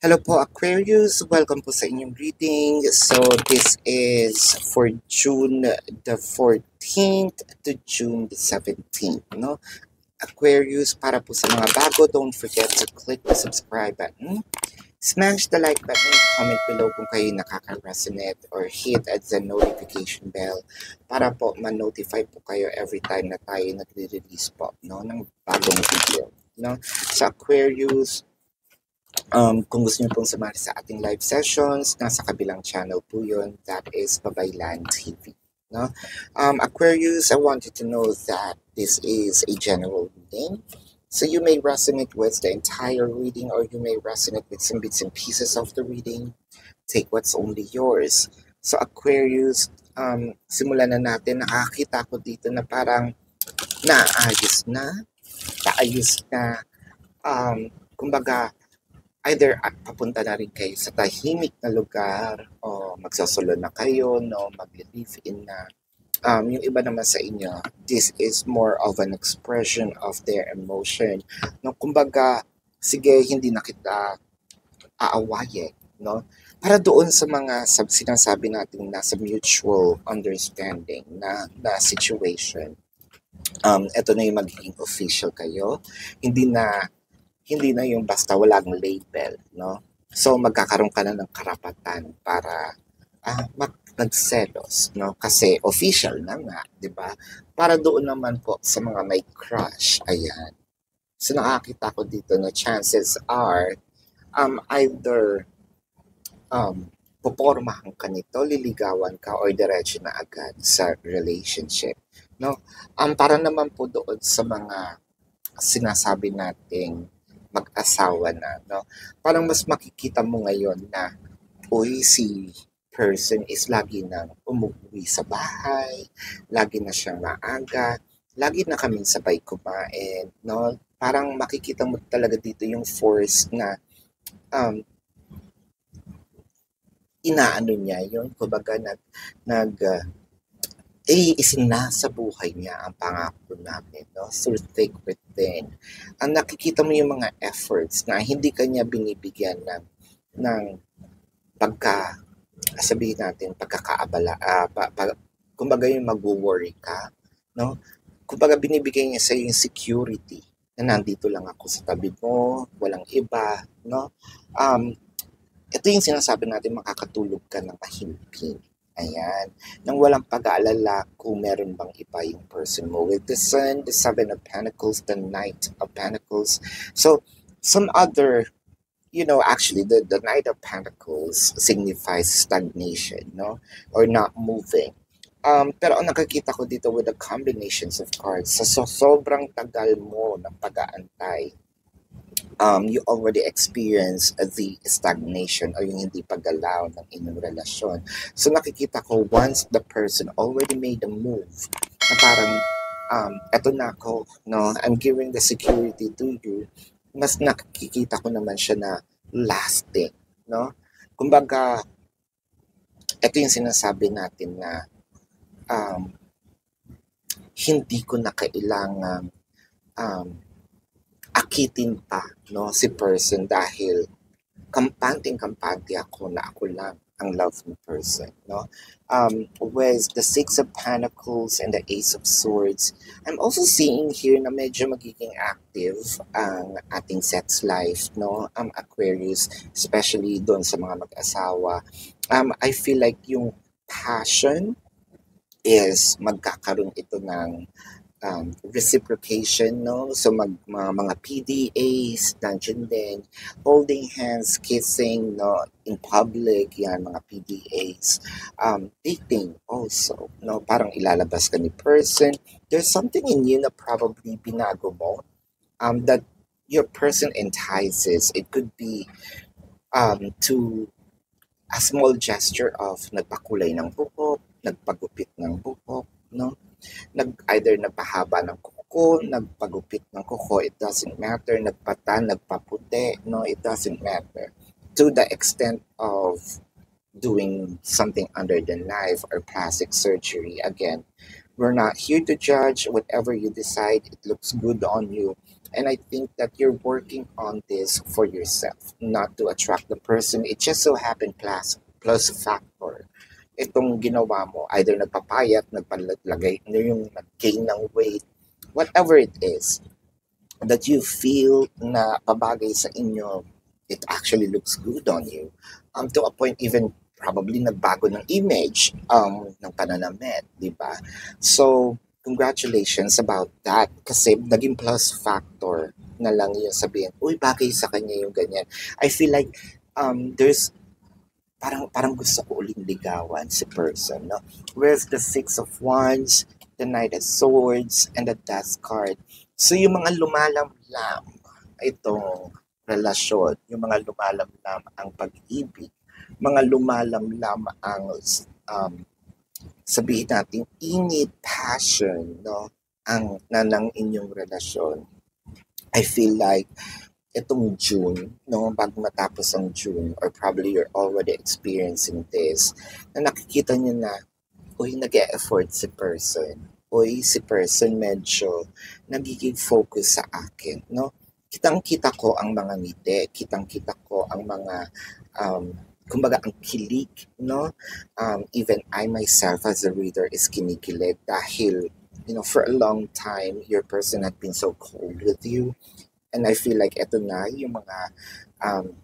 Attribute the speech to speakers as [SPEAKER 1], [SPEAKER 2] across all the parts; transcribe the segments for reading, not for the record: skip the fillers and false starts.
[SPEAKER 1] Hello po Aquarius, welcome po sa inyong reading. So this is for June the 14th to June the 17th, no? Aquarius, para po sa mga bago, don't forget to click the subscribe button, smash the like button, comment below kung kayo nakaka-resonate, or hit at the notification bell para po ma-notify po kayo every time na tayo nagre-release po, no, ng bagong video, no? Sa Aquarius, kung gusto niyo pong sumali sa ating live sessions, nasa kabilang channel po yun, that is Babaylan TV. No? Aquarius, I want you to know that this is a general reading. So you may resonate with the entire reading or you may resonate with some bits and pieces of the reading. Take what's only yours. So Aquarius, simulan na natin. Nakakita ko dito na parang naayos na, kumbaga, either papunta na rin kayo sa tahimik na lugar o magsasolo na kayo, no, mag-live-in na. Yung iba naman sa inyo, this is more of an expression of their emotion. No, kumbaga, sige, hindi na kita aawayin, no? Para doon sa mga sinasabi natin nasa mutual understanding na situation, ito na yung magiging official kayo. Hindi na yung basta walang label, no? So, magkakaroon ka na ng karapatan para magselos, no? Kasi official na nga, di ba? Para doon naman po sa mga may crush, ayan. So, nakakita ko dito na chances are, either pupormahan ka nito, liligawan ka, or diretso na agad sa relationship, no? Para naman po doon sa mga sinasabi nating mag-asawa na, no? Parang mas makikita mo ngayon na, uy, si person is lagi nang umuwi sa bahay, lagi na siyang maaga, lagi na kaming sabay kumain, no? Parang makikita mo talaga dito yung force na inaano niya yun, kumbaga isinasa buhay niya ang pangako namin, no? Through thick with thin. Ang nakikita mo yung mga efforts na hindi kanya binibigyan ng sabihin natin, pagkakaabala, kumbaga yung mag-worry ka, no? Kumbaga binibigay niya sa yung security na nandito lang ako sa tabi mo, walang iba, no? Ito yung sinasabi natin, makakatulog ka ng mahimping. Ayan. Nang walang pag-aalala kung meron bang iba yung person mo. With the Sun, the Seven of Pentacles, the Knight of Pentacles. So, some other, actually, the Knight of Pentacles signifies stagnation, no? Or not moving. Pero ang nakikita ko dito with the combinations of cards, sa sobrang tagal mo ng pag-aantay, you already experience the stagnation or yung hindi paggalaw ng inyong relasyon. So nakikita ko once the person already made a move na parang eto na ako, no, I'm giving the security to you, mas nakikita ko naman siya na lasting, no? Kumbaga, ito yung sinasabi natin na hindi ko na kailangan akitin pa, no, si person dahil kampante ako na ako lang ang love ng person, no? With the Six of Pentacles and the Ace of Swords, I'm also seeing here na medyo magiging active ang ating sex life, no? Aquarius, especially doon sa mga mag-asawa. I feel like yung passion is magkakaroon ito ng reciprocation, no? So mga PDAs, nandiyan din, holding hands, kissing, no, in public, yan, mga PDAs. Dating also, no, parang ilalabas ka ni person. There's something in you na probably binago mo, that your person entices. It could be to a small gesture of nagpakulay ng buhok, nagpagupit ng buhok, no? Either nagpahaba ng kuko, nagpagupit ng kuko, it doesn't matter, nagpata, nagpaputi, no, it doesn't matter. To the extent of doing something under the knife or plastic surgery, again, we're not here to judge. Whatever you decide, it looks good on you. And I think that you're working on this for yourself, not to attract the person. It just so happened plus factor. Itong ginawa mo, either nagpapayat, nagpalagay, yung nag-gain ng weight, whatever it is, that you feel na pabagay sa inyo, it actually looks good on you. To a point even probably nagbago ng image ng pananamit, di ba? So, congratulations about that kasi naging plus factor na lang yung sabihin, uy, bagay sa kanya yung ganyan. I feel like there's parang gusto ko uling ligawan si person, no? Whereas the Six of Wands, the Knight of Swords, and the Death card. So yung mga lumalamlam itong relasyon, yung mga lumalamlam ang pag-ibig, mga lumalamlam ang sabihin natin init, passion, no? Ang nanang inyong relasyon. I feel like itong June, no, bago matapos ang June, or probably you're already experiencing this, na nakikita niyo na, uy, nag-e-effort si person. Uy, si person medyo nagiging focus sa akin, no? Kitang-kita ko ang mga ngiti, kitang-kita ko ang mga, kumbaga, ang kilig, no? Even I myself as a reader is kinikilig dahil, for a long time, your person had been so cold with you. And I feel like eto na yung mga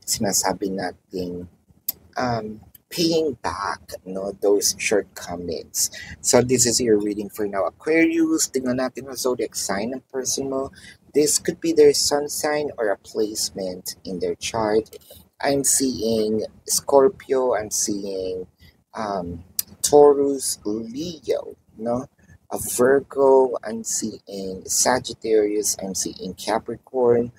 [SPEAKER 1] sinasabi nating paying back, no, those shortcomings. So this is your reading for now. Aquarius, tingnan natin ang zodiac sign ng person mo. This could be their sun sign or a placement in their chart. I'm seeing Scorpio, I'm seeing Taurus, Leo, no? A Virgo, I'm seeing Sagittarius, I'm seeing Capricorn.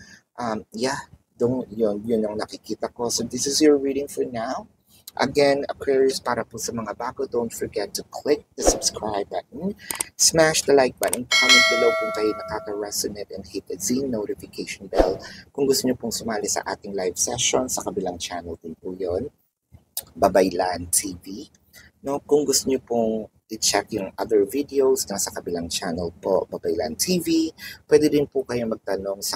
[SPEAKER 1] Yun ang nakikita ko. So this is your reading for now. Again, Aquarius, para po sa mga bago, don't forget to click the subscribe button, smash the like button, comment below kung kayo nakaka-resonate, and hit the notification bell kung gusto nyo pong sumali sa ating live session. Sa kabilang channel din po yun, Babaylan TV. No, kung gusto nyo pong i-check yung other videos na sa kabilang channel po, Babaylan TV, pwede din po kayo magtanong sa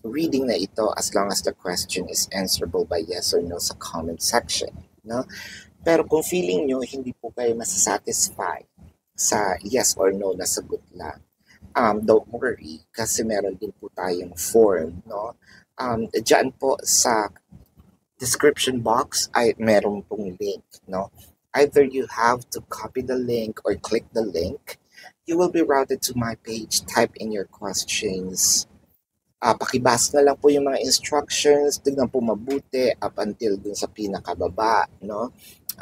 [SPEAKER 1] reading na ito as long as the question is answerable by yes or no sa comment section, no? Pero kung feeling nyo hindi po kayo masasatisfy sa yes or no na sagot lang, don't worry kasi meron din po tayong form, no? Diyan po sa description box ay meron pong link, no? Either you have to copy the link or click the link. You will be routed to my page. Type in your questions. Pakibasa na lang po yung mga instructions. Tignan po mabuti up until dun sa pinakababa, no?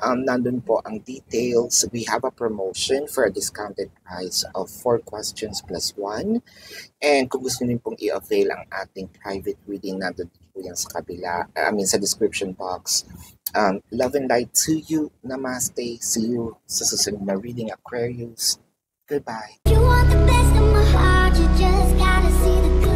[SPEAKER 1] Nandun po ang details. We have a promotion for a discounted price of 4 questions plus 1. And kung gusto niyo pong i-avail ang ating private reading, nandun po yan sa kabila, sa description box. Love and light to you. Namaste. See you sa susunod na reading, Aquarius. Goodbye. You want the best of my heart, you just gotta see the good.